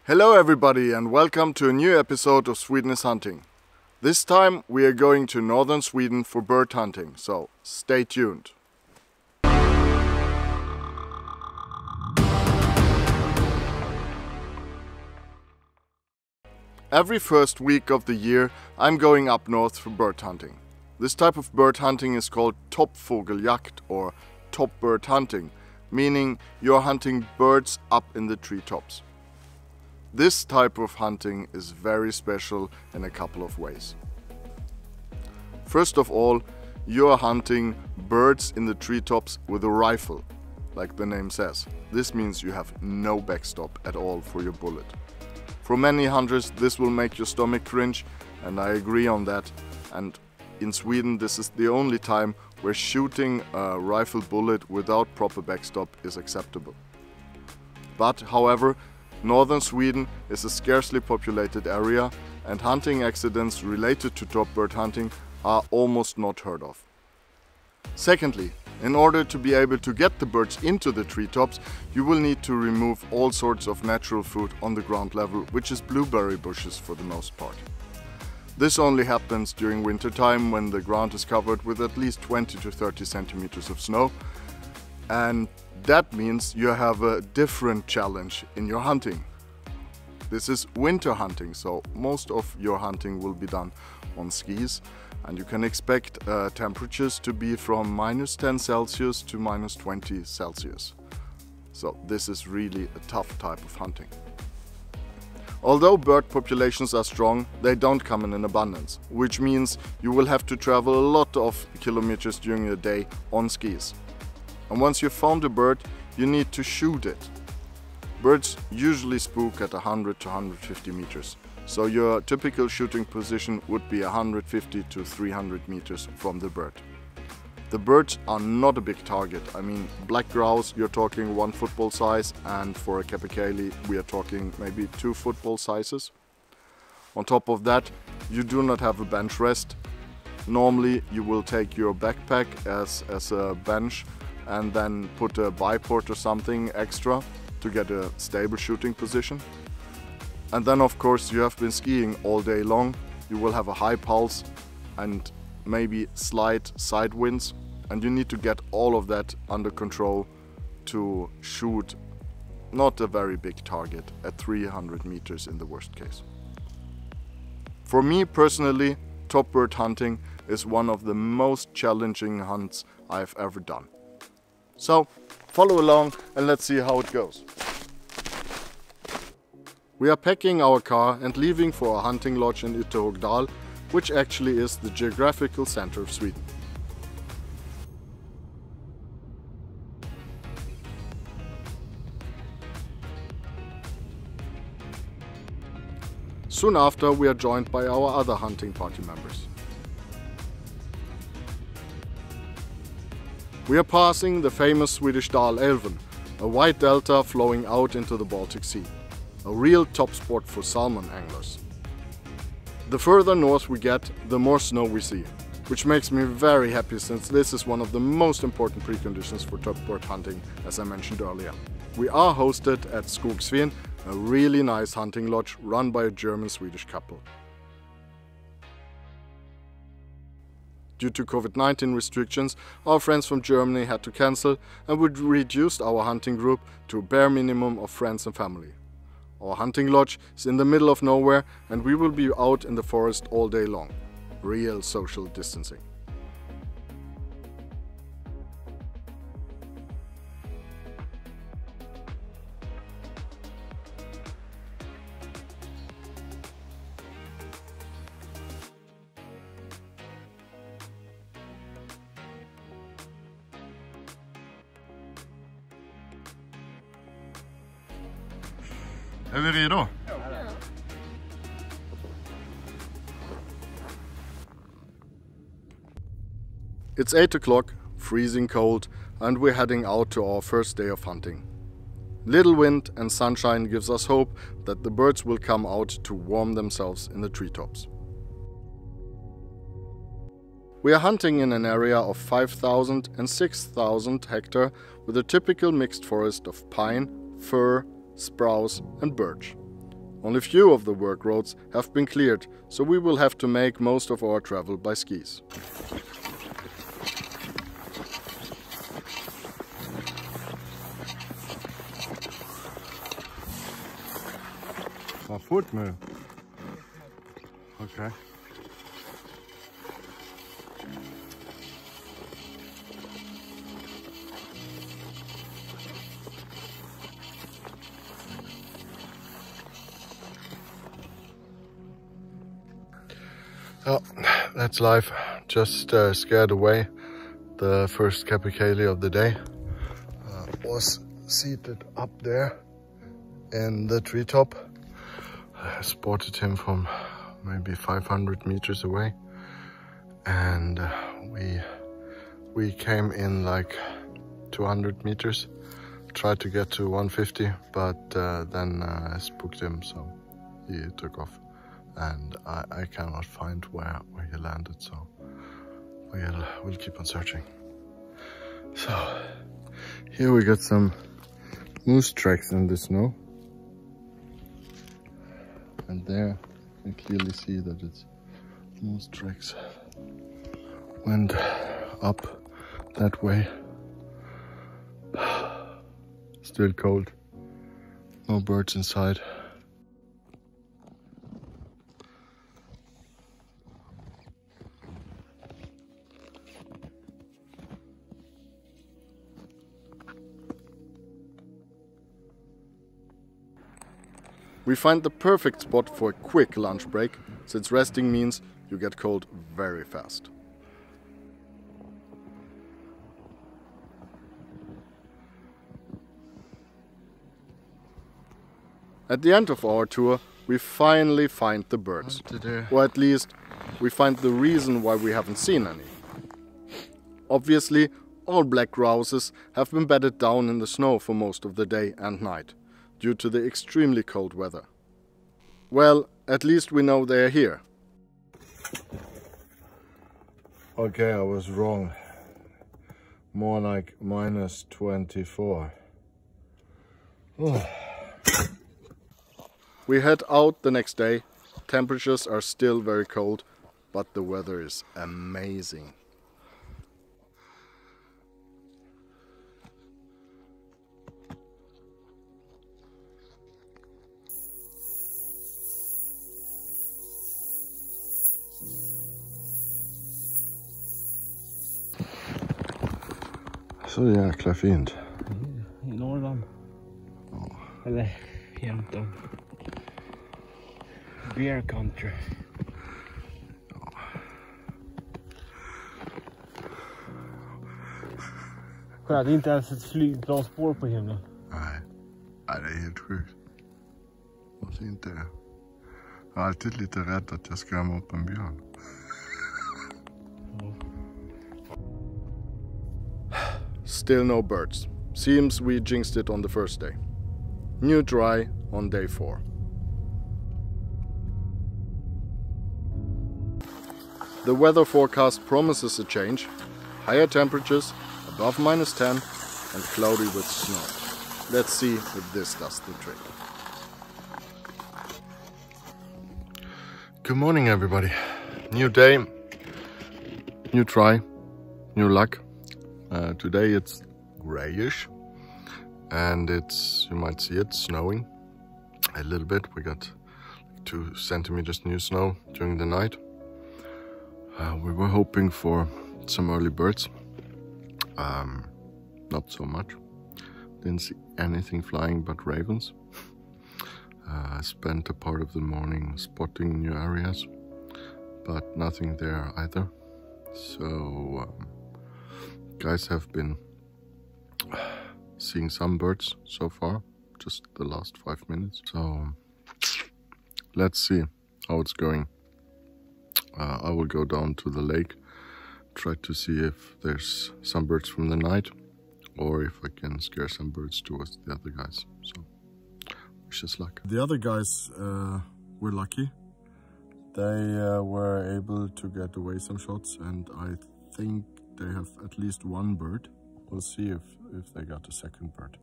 Hello everybody and welcome to a new episode of Sweden is Hunting. This time we are going to northern Sweden for bird hunting, so stay tuned. Every first week of the year I'm going up north for bird hunting. This type of bird hunting is called toppfågeljakt or top bird hunting, meaning you're hunting birds up in the treetops. This type of hunting is very special in a couple of ways. First of all, you are hunting birds in the treetops with a rifle, like the name says. This means you have no backstop at all for your bullet. For many hunters this will make your stomach cringe, and I agree on that. And in Sweden this is the only time where shooting a rifle bullet without proper backstop is acceptable. But however, northern Sweden is a scarcely populated area and hunting accidents related to top bird hunting are almost not heard of. Secondly, in order to be able to get the birds into the treetops, you will need to remove all sorts of natural food on the ground level, which is blueberry bushes for the most part. This only happens during winter time when the ground is covered with at least 20 to 30 centimeters of snow, and that means you have a different challenge in your hunting. This is winter hunting, so most of your hunting will be done on skis, and you can expect temperatures to be from -10 Celsius to -20 Celsius. So this is really a tough type of hunting. Although bird populations are strong, they don't come in abundance, which means you will have to travel a lot of kilometers during the day on skis. And once you've found a bird, you need to shoot it. Birds usually spook at 100 to 150 meters, so your typical shooting position would be 150 to 300 meters from the bird. The birds are not a big target. I mean, black grouse, you're talking 1 football size, and for a capercaillie we are talking maybe 2 football sizes. On top of that, you do not have a bench rest. Normally you will take your backpack as a bench and then put a bipod or something extra to get a stable shooting position. And then of course you have been skiing all day long, you will have a high pulse and maybe slight side winds, and you need to get all of that under control to shoot not a very big target at 300 meters in the worst case. For me personally, top bird hunting is one of the most challenging hunts I've ever done. So, follow along and let's see how it goes. We are packing our car and leaving for a hunting lodge in Ytterhogdal, which actually is the geographical center of Sweden. Soon after we are joined by our other hunting party members. We are passing the famous Swedish Dalälven, a wide delta flowing out into the Baltic Sea. A real top spot for salmon anglers. The further north we get, the more snow we see, which makes me very happy since this is one of the most important preconditions for top bird hunting, as I mentioned earlier. We are hosted at Skogsvin, a really nice hunting lodge run by a German-Swedish couple. Due to COVID-19 restrictions, our friends from Germany had to cancel and we reduced our hunting group to a bare minimum of friends and family. Our hunting lodge is in the middle of nowhere and we will be out in the forest all day long. Real social distancing. Är vi redo? It's 8 o'clock, freezing cold, and we're heading out to our first day of hunting. Little wind and sunshine gives us hope that the birds will come out to warm themselves in the treetops. We are hunting in an area of 5,000 and 6,000 hectare with a typical mixed forest of pine, fir, spruce and birch. Only few of the work roads have been cleared, so we will have to make most of our travel by skis. Vad fort nu. Okej. Oh, that's life. Just scared away. The first capercaillie of the day was seated up there in the treetop. I spotted him from maybe 500 meters away, and we came in like 200 meters. Tried to get to 150, but then I spooked him, so he took off. And I cannot find where he landed, so we'll keep on searching. So here we got some moose tracks in the snow, and there you can clearly see that it's moose tracks went up that way. Still cold, no birds inside. We find the perfect spot for a quick lunch break, since resting means you get cold very fast. At the end of our tour, we finally find the birds. Or at least, we find the reason why we haven't seen any. Obviously, all black grouses have been bedded down in the snow for most of the day and night, due to the extremely cold weather. Well, at least we know they are here. Okay, I was wrong. More like minus 24. Oh. We head out the next day. Temperatures are still very cold, but the weather is amazing. Så jäkla fint. I Norrland. Ja. Eller egentligen beer country. Ja. Kolla, det är inte ens ett flygplansspår på himlen. Nej. Nej, det är helt sjukt. Vad fint det är. Jag är alltid lite rädd att jag skrämmer upp en björn. Still no birds. Seems we jinxed it on the first day. New dry on day 4. The weather forecast promises a change. Higher temperatures, above -10, and cloudy with snow. Let's see if this does the trick. Good morning, everybody. New day, new try, new luck. Today it's grayish, and it's, you might see it, snowing a little bit. We got 2 centimeters new snow during the night. We were hoping for some early birds. Not so much. Didn't see anything flying but ravens. I spent a part of the morning spotting new areas, but nothing there either. So guys have been seeing some birds so far, just the last 5 minutes. So let's see how it's going. I will go down to the lake, try to see if there's some birds from the night, or if I can scare some birds towards the other guys. So wish us luck. The other guys were lucky. They were able to get away some shots, and I think they have at least 1 bird. We'll see if they got a second bird.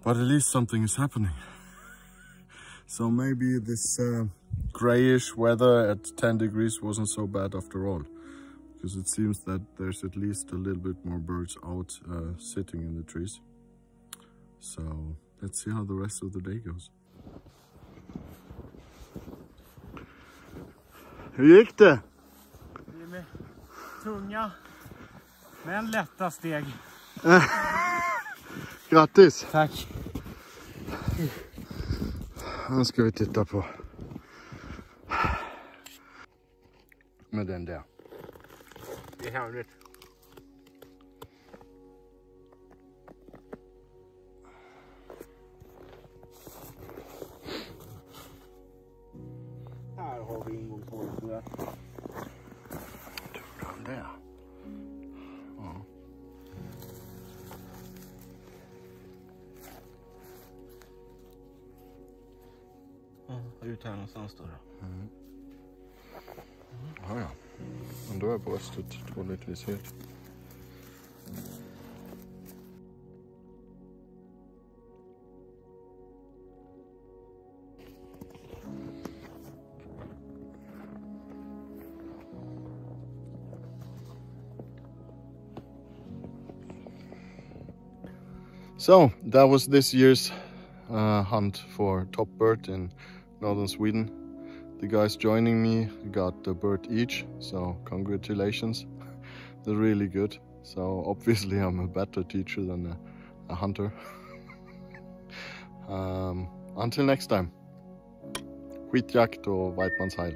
But at least something is happening. So maybe this grayish weather at 10 degrees wasn't so bad after all, because it seems that there's at least a little bit more birds out sitting in the trees. So let's see how the rest of the day goes. Hur gick det? Det är med tunga men lätta steg. Grattis! Tack. Nu ska vi titta på med den där. Det är härligt. Här har vi ingångshålet. Den där. Ja. Ut här någonstans då. Ja. Men då är bröstet troligtvis helt. So that was this year's hunt for top bird in northern Sweden. The guys joining me got a bird each, so congratulations. They're really good. So obviously I'm a better teacher than a hunter. Until next time. Skitjakt och Weidmanns heil.